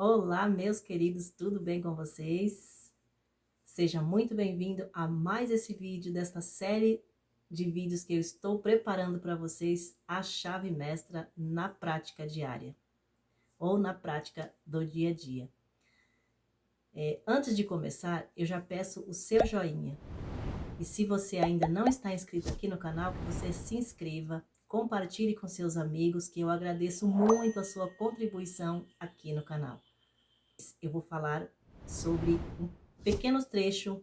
Olá, meus queridos, tudo bem com vocês? Seja muito bem-vindo a mais esse vídeo desta série de vídeos que eu estou preparando para vocês, a chave mestra na prática diária ou na prática do dia a dia. Antes de começar, eu já peço o seu joinha. E se você ainda não está inscrito aqui no canal, que você se inscreva, compartilhe com seus amigos, que eu agradeço muito a sua contribuição aqui no canal. Eu vou falar sobre um pequeno trecho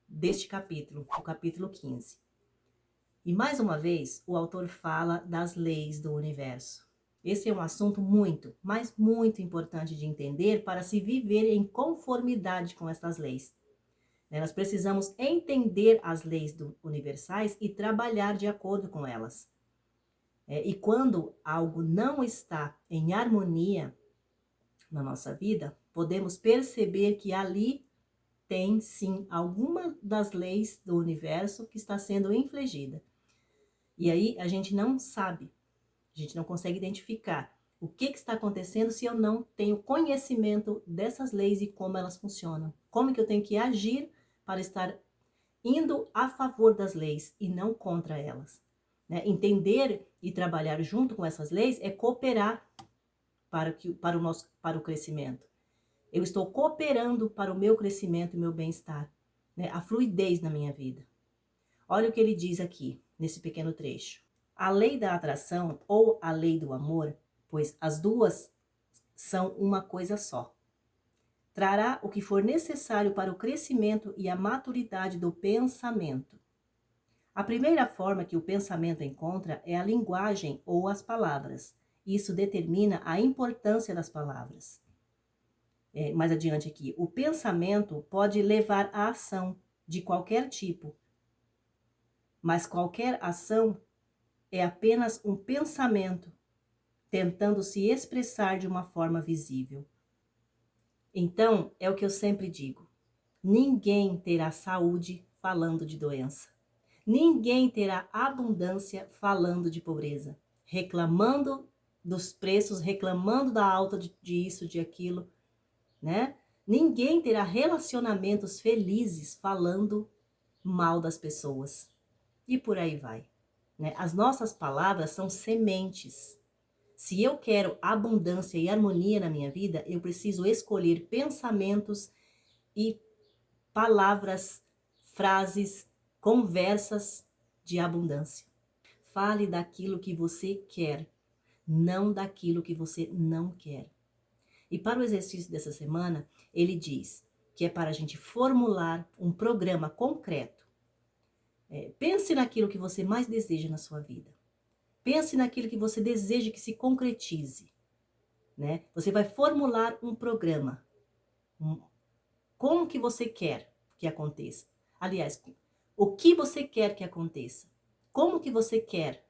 deste capítulo, o capítulo 15. E mais uma vez, o autor fala das leis do universo. Esse é um assunto muito, mas muito importante de entender para se viver em conformidade com essas leis. Nós precisamos entender as leis universais e trabalhar de acordo com elas. E quando algo não está em harmonia na nossa vida, podemos perceber que ali tem sim alguma das leis do universo que está sendo infligida. E aí a gente não sabe, a gente não consegue identificar o que está acontecendo se eu não tenho conhecimento dessas leis e como elas funcionam. Como que eu tenho que agir para estar indo a favor das leis e não contra elas. Entender e trabalhar junto com essas leis é cooperar para o crescimento. Eu estou cooperando para o meu crescimento e meu bem-estar, a fluidez na minha vida. Olha o que ele diz aqui, nesse pequeno trecho. A lei da atração ou a lei do amor, pois as duas são uma coisa só. Trará o que for necessário para o crescimento e a maturidade do pensamento. A primeira forma que o pensamento encontra é a linguagem ou as palavras. Isso determina a importância das palavras. Mais adiante aqui, o pensamento pode levar à ação de qualquer tipo, mas qualquer ação é apenas um pensamento tentando se expressar de uma forma visível. Então, é o que eu sempre digo, ninguém terá saúde falando de doença, ninguém terá abundância falando de pobreza, reclamando dos preços, reclamando da alta de isso, de aquilo, Ninguém terá relacionamentos felizes falando mal das pessoas. E por aí vai. As nossas palavras são sementes. Se eu quero abundância e harmonia na minha vida, eu preciso escolher pensamentos e palavras, frases, conversas de abundância. Fale daquilo que você quer, não daquilo que você não quer. E para o exercício dessa semana, ele diz que é para a gente formular um programa concreto. Pense naquilo que você mais deseja na sua vida. Pense naquilo que você deseja que se concretize. Você vai formular um programa. Como que você quer que aconteça? Aliás, o que você quer que aconteça? Como que você quer?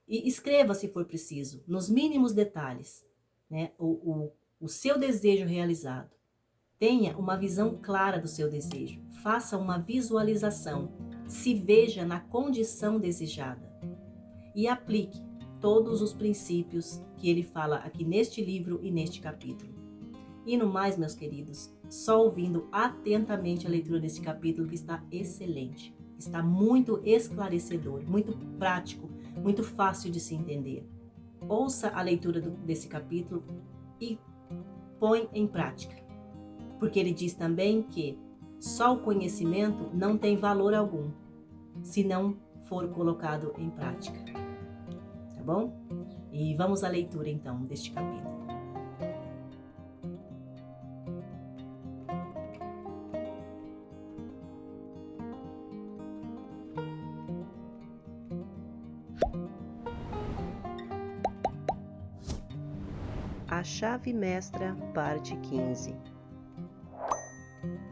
E escreva, se for preciso, nos mínimos detalhes. O seu desejo realizado. Tenha uma visão clara do seu desejo. Faça uma visualização. Se veja na condição desejada. E aplique todos os princípios que ele fala aqui neste livro e neste capítulo. E no mais, meus queridos, só ouvindo atentamente a leitura desse capítulo que está excelente. Está muito esclarecedor, muito prático, muito fácil de se entender. Ouça a leitura desse capítulo e põe em prática. Porque ele diz também que só o conhecimento não tem valor algum, se não for colocado em prática. Tá bom? E vamos à leitura então deste capítulo. A chave mestra, parte 15.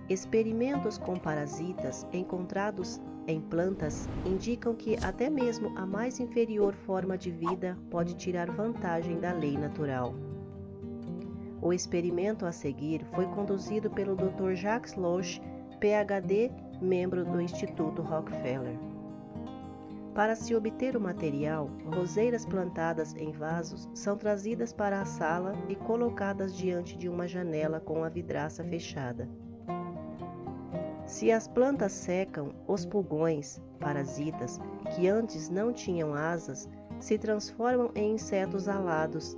Experimentos com parasitas encontrados em plantas indicam que até mesmo a mais inferior forma de vida pode tirar vantagem da lei natural. O experimento a seguir foi conduzido pelo Dr. Jacques Loesch, PhD, membro do Instituto Rockefeller. Para se obter o material, roseiras plantadas em vasos são trazidas para a sala e colocadas diante de uma janela com a vidraça fechada. Se as plantas secam, os pulgões, parasitas, que antes não tinham asas, se transformam em insetos alados.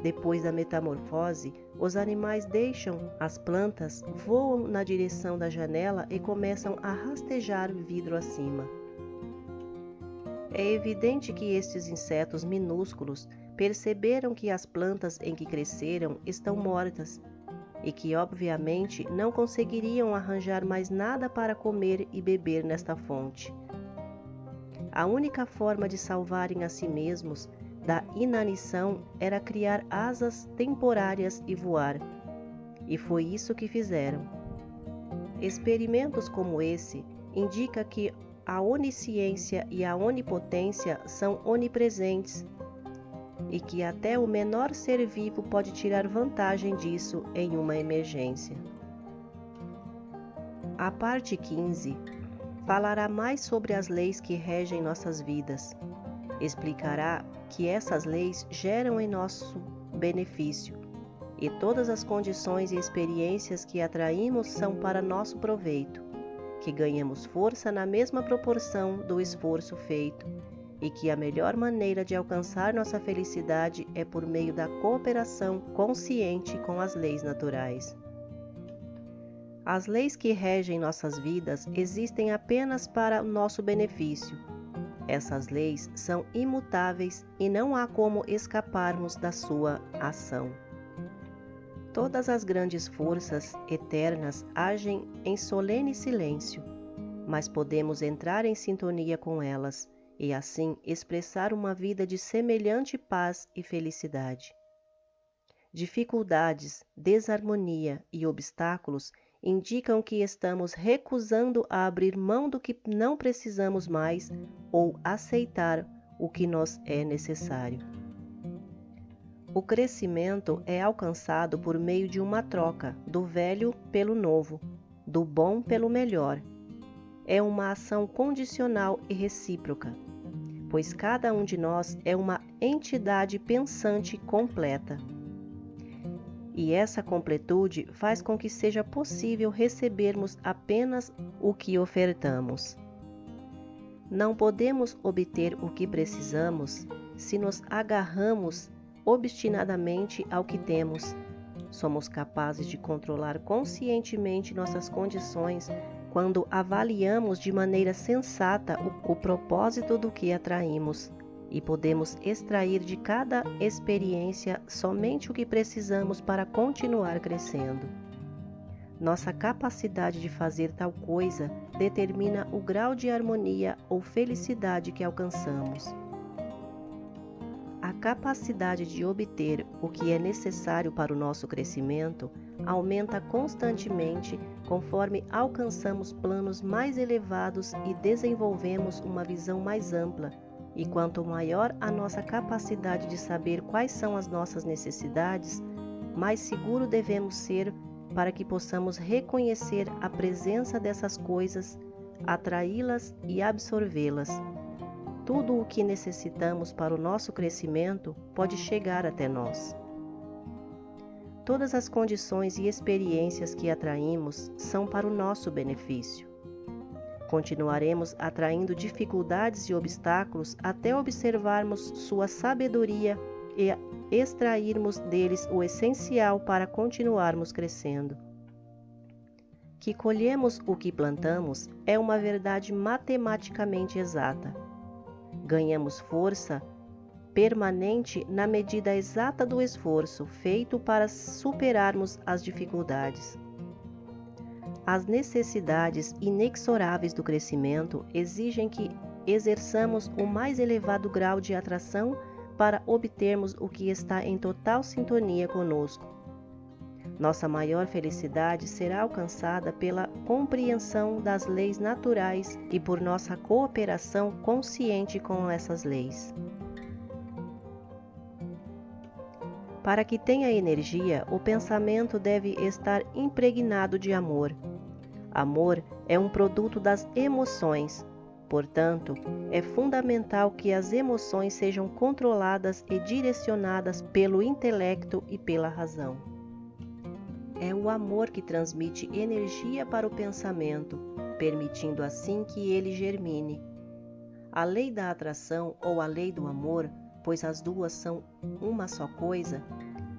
Depois da metamorfose, os animais deixam as plantas, voam na direção da janela e começam a rastejar vidro acima. É evidente que estes insetos minúsculos perceberam que as plantas em que cresceram estão mortas e que, obviamente, não conseguiriam arranjar mais nada para comer e beber nesta fonte. A única forma de salvarem a si mesmos da inanição era criar asas temporárias e voar, e foi isso que fizeram. Experimentos como esse indicam que a onisciência e a onipotência são onipresentes e que até o menor ser vivo pode tirar vantagem disso em uma emergência. A parte 15 falará mais sobre as leis que regem nossas vidas. Explicará que essas leis geram em nosso benefício e todas as condições e experiências que atraímos são para nosso proveito, que ganhamos força na mesma proporção do esforço feito e que a melhor maneira de alcançar nossa felicidade é por meio da cooperação consciente com as leis naturais. As leis que regem nossas vidas existem apenas para o nosso benefício. Essas leis são imutáveis e não há como escaparmos da sua ação. Todas as grandes forças eternas agem em solene silêncio, mas podemos entrar em sintonia com elas e assim expressar uma vida de semelhante paz e felicidade. Dificuldades, desarmonia e obstáculos indicam que estamos recusando a abrir mão do que não precisamos mais ou aceitar o que nos é necessário. O crescimento é alcançado por meio de uma troca do velho pelo novo, do bom pelo melhor. É uma ação condicional e recíproca, pois cada um de nós é uma entidade pensante completa. E essa completude faz com que seja possível recebermos apenas o que ofertamos. Não podemos obter o que precisamos se nos agarramos obstinadamente ao que temos. Somos capazes de controlar conscientemente nossas condições quando avaliamos de maneira sensata o propósito do que atraímos. E podemos extrair de cada experiência somente o que precisamos para continuar crescendo. Nossa capacidade de fazer tal coisa determina o grau de harmonia ou felicidade que alcançamos. A capacidade de obter o que é necessário para o nosso crescimento aumenta constantemente conforme alcançamos planos mais elevados e desenvolvemos uma visão mais ampla. E quanto maior a nossa capacidade de saber quais são as nossas necessidades, mais seguro devemos ser para que possamos reconhecer a presença dessas coisas, atraí-las e absorvê-las. Tudo o que necessitamos para o nosso crescimento pode chegar até nós. Todas as condições e experiências que atraímos são para o nosso benefício. Continuaremos atraindo dificuldades e obstáculos até observarmos sua sabedoria e extrairmos deles o essencial para continuarmos crescendo. Que colhemos o que plantamos é uma verdade matematicamente exata. Ganhamos força permanente na medida exata do esforço feito para superarmos as dificuldades. As necessidades inexoráveis do crescimento exigem que exerçamos o mais elevado grau de atração para obtermos o que está em total sintonia conosco. Nossa maior felicidade será alcançada pela compreensão das leis naturais e por nossa cooperação consciente com essas leis. Para que tenha energia, o pensamento deve estar impregnado de amor. Amor é um produto das emoções. portanto, é fundamental que as emoções sejam controladas e direcionadas pelo intelecto e pela razão. É o amor que transmite energia para o pensamento, permitindo assim que ele germine. A lei da atração ou a lei do amor, pois as duas são uma só coisa,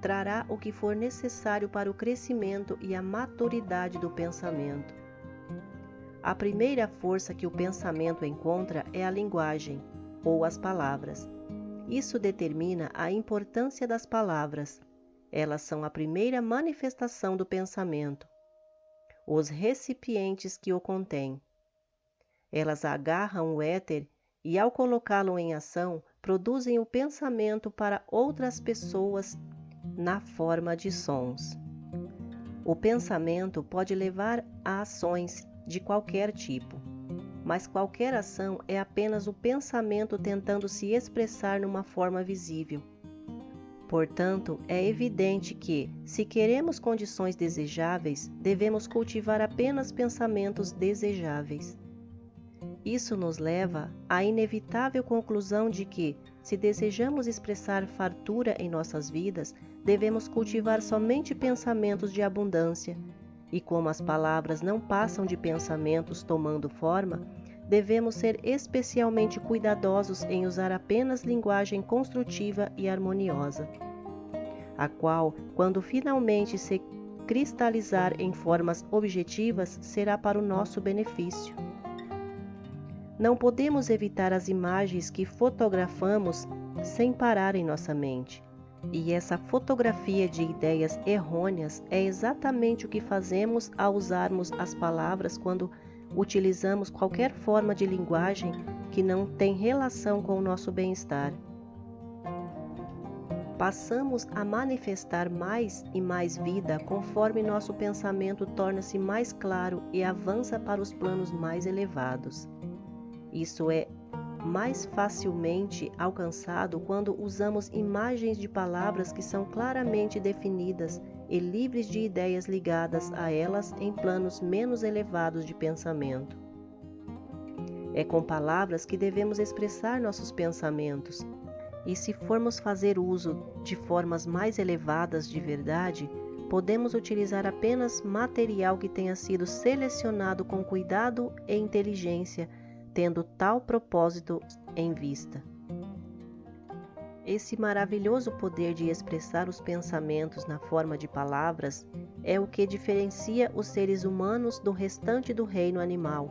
trará o que for necessário para o crescimento e a maturidade do pensamento. A primeira força que o pensamento encontra é a linguagem, ou as palavras. Isso determina a importância das palavras. Elas são a primeira manifestação do pensamento, os recipientes que o contêm. Elas agarram o éter e, ao colocá-lo em ação, produzem o pensamento para outras pessoas na forma de sons. O pensamento pode levar a ações de qualquer tipo, mas qualquer ação é apenas o pensamento tentando se expressar numa forma visível. Portanto, é evidente que, se queremos condições desejáveis, devemos cultivar apenas pensamentos desejáveis. Isso nos leva à inevitável conclusão de que, se desejamos expressar fartura em nossas vidas, devemos cultivar somente pensamentos de abundância. E como as palavras não passam de pensamentos tomando forma, devemos ser especialmente cuidadosos em usar apenas linguagem construtiva e harmoniosa, a qual, quando finalmente se cristalizar em formas objetivas, será para o nosso benefício. Não podemos evitar as imagens que fotografamos sem parar em nossa mente. E essa fotografia de ideias errôneas é exatamente o que fazemos ao usarmos as palavras quando utilizamos qualquer forma de linguagem que não tem relação com o nosso bem-estar. Passamos a manifestar mais e mais vida conforme nosso pensamento torna-se mais claro e avança para os planos mais elevados. Isso é mais facilmente alcançado quando usamos imagens de palavras que são claramente definidas e livres de ideias ligadas a elas em planos menos elevados de pensamento. É com palavras que devemos expressar nossos pensamentos, e se formos fazer uso de formas mais elevadas de verdade, podemos utilizar apenas material que tenha sido selecionado com cuidado e inteligência, tendo tal propósito em vista. Esse maravilhoso poder de expressar os pensamentos na forma de palavras é o que diferencia os seres humanos do restante do reino animal.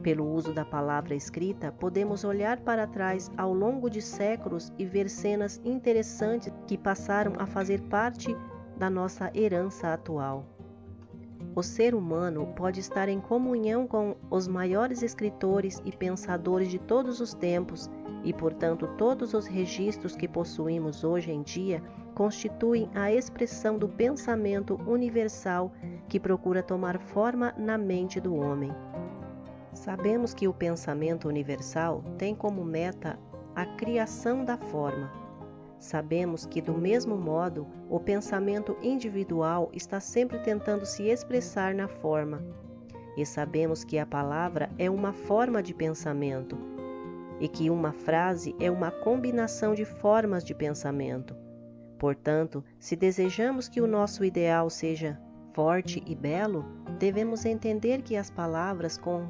Pelo uso da palavra escrita, podemos olhar para trás ao longo de séculos e ver cenas interessantes que passaram a fazer parte da nossa herança atual. O ser humano pode estar em comunhão com os maiores escritores e pensadores de todos os tempos e, portanto, todos os registros que possuímos hoje em dia constituem a expressão do pensamento universal que procura tomar forma na mente do homem. Sabemos que o pensamento universal tem como meta a criação da forma. Sabemos que, do mesmo modo, o pensamento individual está sempre tentando se expressar na forma. E sabemos que a palavra é uma forma de pensamento, e que uma frase é uma combinação de formas de pensamento. Portanto, se desejamos que o nosso ideal seja forte e belo, devemos entender que as palavras com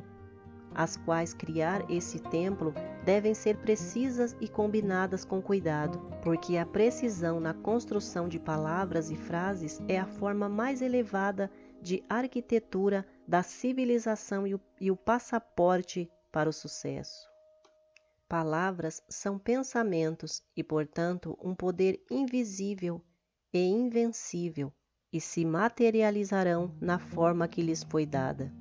as quais criar esse templo devem ser precisas e combinadas com cuidado, porque a precisão na construção de palavras e frases é a forma mais elevada de arquitetura da civilização e o passaporte para o sucesso. Palavras são pensamentos e, portanto, um poder invisível e invencível, e se materializarão na forma que lhes foi dada.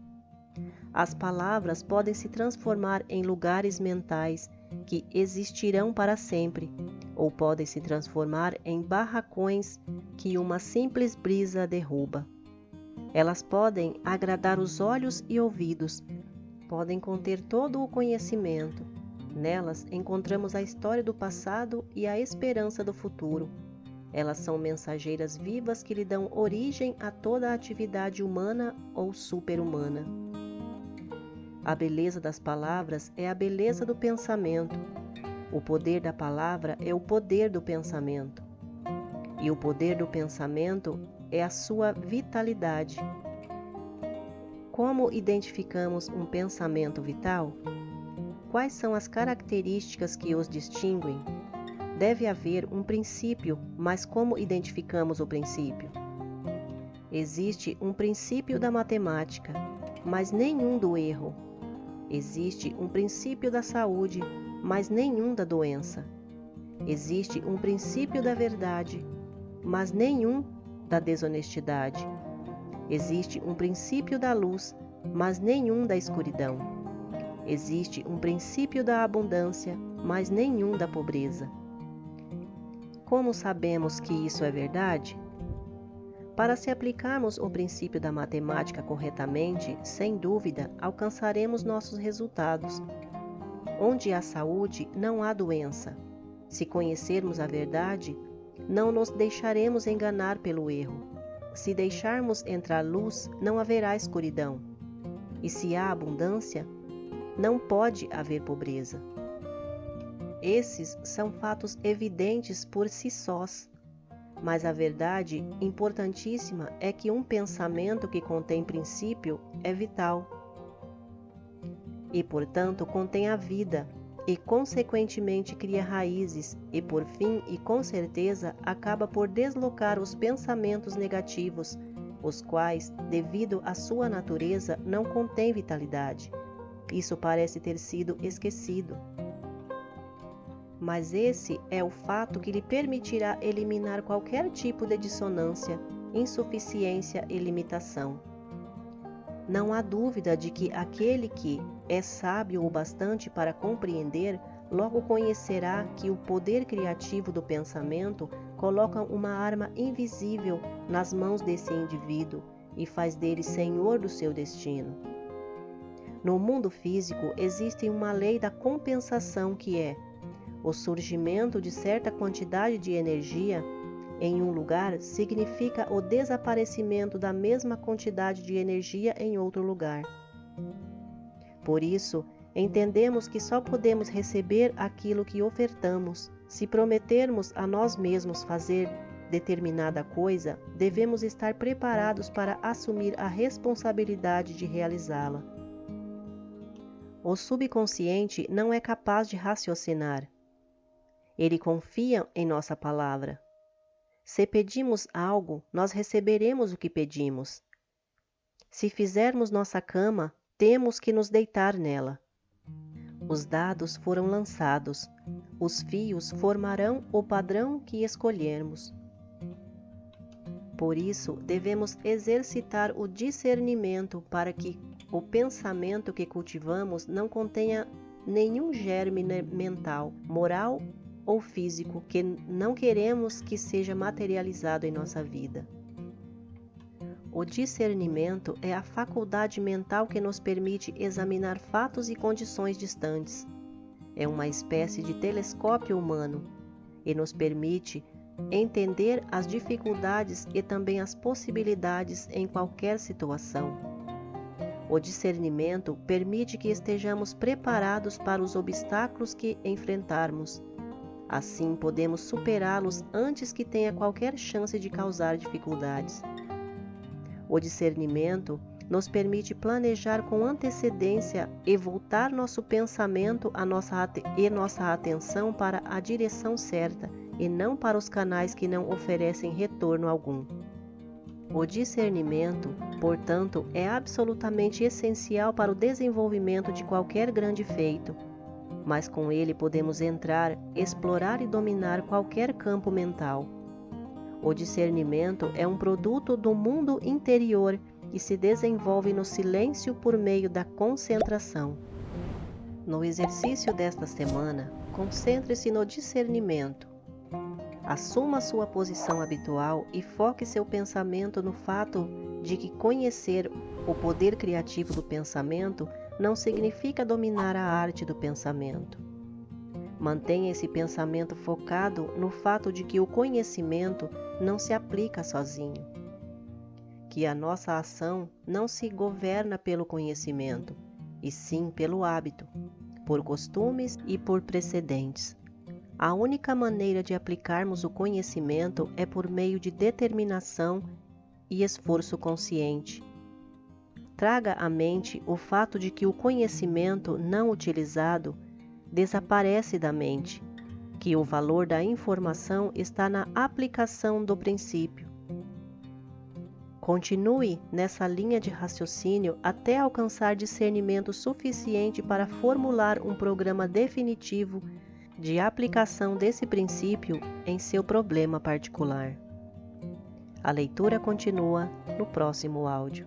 As palavras podem se transformar em lugares mentais que existirão para sempre, ou podem se transformar em barracões que uma simples brisa derruba. Elas podem agradar os olhos e ouvidos, podem conter todo o conhecimento. Nelas encontramos a história do passado e a esperança do futuro. Elas são mensageiras vivas que lhe dão origem a toda a atividade humana ou super-humana. A beleza das palavras é a beleza do pensamento. O poder da palavra é o poder do pensamento. E o poder do pensamento é a sua vitalidade. Como identificamos um pensamento vital? Quais são as características que os distinguem? Deve haver um princípio, mas como identificamos o princípio? Existe um princípio da matemática, mas nenhum do erro. Existe um princípio da saúde, mas nenhum da doença. Existe um princípio da verdade, mas nenhum da desonestidade. Existe um princípio da luz, mas nenhum da escuridão. Existe um princípio da abundância, mas nenhum da pobreza. Como sabemos que isso é verdade? Para se aplicarmos o princípio da matemática corretamente, sem dúvida, alcançaremos nossos resultados. Onde há saúde, não há doença. Se conhecermos a verdade, não nos deixaremos enganar pelo erro. Se deixarmos entrar luz, não haverá escuridão. E se há abundância, não pode haver pobreza. Esses são fatos evidentes por si sós. Mas a verdade importantíssima é que um pensamento que contém princípio é vital. E, portanto, contém a vida, e consequentemente cria raízes, e por fim e com certeza acaba por deslocar os pensamentos negativos, os quais, devido à sua natureza, não contêm vitalidade. Isso parece ter sido esquecido. Mas esse é o fato que lhe permitirá eliminar qualquer tipo de dissonância, insuficiência e limitação. Não há dúvida de que aquele que é sábio o bastante para compreender, logo conhecerá que o poder criativo do pensamento coloca uma arma invisível nas mãos desse indivíduo e faz dele senhor do seu destino. No mundo físico existe uma lei da compensação que é o surgimento de certa quantidade de energia em um lugar significa o desaparecimento da mesma quantidade de energia em outro lugar. Por isso, entendemos que só podemos receber aquilo que ofertamos. Se prometermos a nós mesmos fazer determinada coisa, devemos estar preparados para assumir a responsabilidade de realizá-la. O subconsciente não é capaz de raciocinar. Ele confia em nossa palavra. Se pedimos algo, nós receberemos o que pedimos. Se fizermos nossa cama, temos que nos deitar nela. Os dados foram lançados. Os fios formarão o padrão que escolhermos. Por isso, devemos exercitar o discernimento para que o pensamento que cultivamos não contenha nenhum germe mental, moral ou físico que não queremos que seja materializado em nossa vida. O discernimento é a faculdade mental que nos permite examinar fatos e condições distantes. É uma espécie de telescópio humano e nos permite entender as dificuldades e também as possibilidades em qualquer situação. O discernimento permite que estejamos preparados para os obstáculos que enfrentarmos. Assim, podemos superá-los antes que tenha qualquer chance de causar dificuldades. O discernimento nos permite planejar com antecedência e voltar nosso pensamento e nossa atenção para a direção certa e não para os canais que não oferecem retorno algum. O discernimento, portanto, é absolutamente essencial para o desenvolvimento de qualquer grande feito. Mas com ele podemos entrar, explorar e dominar qualquer campo mental. O discernimento é um produto do mundo interior e se desenvolve no silêncio por meio da concentração. No exercício desta semana, concentre-se no discernimento. Assuma sua posição habitual e foque seu pensamento no fato de que conhecer o poder criativo do pensamento não significa dominar a arte do pensamento. Mantenha esse pensamento focado no fato de que o conhecimento não se aplica sozinho, que a nossa ação não se governa pelo conhecimento, e sim pelo hábito, por costumes e por precedentes. A única maneira de aplicarmos o conhecimento é por meio de determinação e esforço consciente. Traga à mente o fato de que o conhecimento não utilizado desaparece da mente, que o valor da informação está na aplicação do princípio. Continue nessa linha de raciocínio até alcançar discernimento suficiente para formular um programa definitivo de aplicação desse princípio em seu problema particular. A leitura continua no próximo áudio.